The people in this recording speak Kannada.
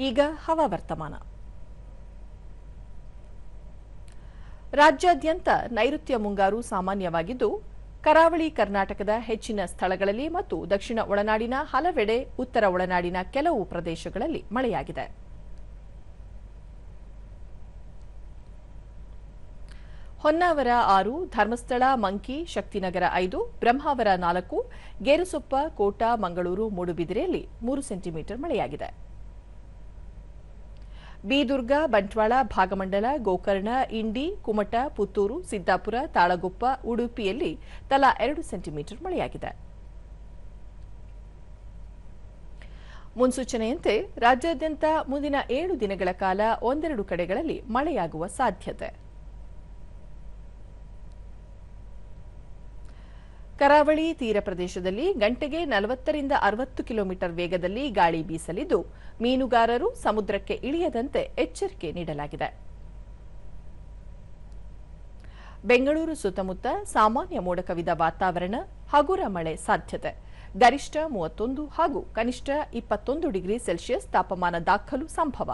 ಈಗ ಹವಾವರ್ತಮಾನ. ರಾಜ್ಯಾದ್ಯಂತ ನೈಋತ್ಯ ಮುಂಗಾರು ಸಾಮಾನ್ಯವಾಗಿದ್ದು, ಕರಾವಳಿ ಕರ್ನಾಟಕದ ಹೆಚ್ಚಿನ ಸ್ಥಳಗಳಲ್ಲಿ ಮತ್ತು ದಕ್ಷಿಣ ಒಳನಾಡಿನ ಹಲವೆಡೆ, ಉತ್ತರ ಒಳನಾಡಿನ ಕೆಲವು ಪ್ರದೇಶಗಳಲ್ಲಿ ಮಳೆಯಾಗಿದೆ. ಹೊನ್ನಾವರ 6, ಧರ್ಮಸ್ಥಳ, ಮಂಕಿ, ಶಕ್ತಿನಗರ 5, ಬ್ರಹ್ಮಾವರ 4, ಗೇರುಸೊಪ್ಪ, ಕೋಟ, ಮಂಗಳೂರು, ಮೂಡುಬಿದಿರೆಯಲ್ಲಿ 3 ಸೆಂಟಿಮೀಟರ್ ಮಳೆಯಾಗಿದೆ. ಬಿದುರ್ಗ, ಬಂಟ್ವಾಳ, ಭಾಗಮಂಡಲ, ಗೋಕರ್ಣ, ಇಂಡಿ, ಕುಮಟ, ಪುತ್ತೂರು, ಸಿದ್ದಾಪುರ, ತಾಳಗುಪ್ಪ, ಉಡುಪಿಯಲ್ಲಿ ತಲಾ 2 ಸೆಂಟಿಮೀಟರ್ ಮಳೆಯಾಗಿದೆ. ಮುನ್ಸೂಚನೆಯಂತೆ ರಾಜ್ಯಾದ್ಯಂತ ಮುಂದಿನ 7 ದಿನಗಳ ಕಾಲ ಒಂದೆರಡು ಕಡೆಗಳಲ್ಲಿ ಮಳೆಯಾಗುವ ಸಾಧ್ಯತೆ. ಕರಾವಳಿ ತೀರ ಪ್ರದೇಶದಲ್ಲಿ ಗಂಟೆಗೆ 40ರಿಂದ 60 ಕಿಲೋಮೀಟರ್ ವೇಗದಲ್ಲಿ ಗಾಳಿ ಬೀಸಲಿದ್ದು, ಮೀನುಗಾರರು ಸಮುದ್ರಕ್ಕೆ ಇಳಿಯದಂತೆ ಎಚ್ಚರಿಕೆ ನೀಡಲಾಗಿದೆ. ಬೆಂಗಳೂರು ಸುತ್ತಮುತ್ತ ಸಾಮಾನ್ಯ ಮೋಡ ಕವಿದ ವಾತಾವರಣ, ಹಗುರ ಮಳೆ ಸಾಧ್ಯತೆ. ಗರಿಷ್ಠ 31 ಹಾಗೂ ಕನಿಷ್ಠ 21 ಡಿಗ್ರಿ ಸೆಲ್ಸಿಯಸ್ ತಾಪಮಾನ ದಾಖಲು ಸಂಭವ.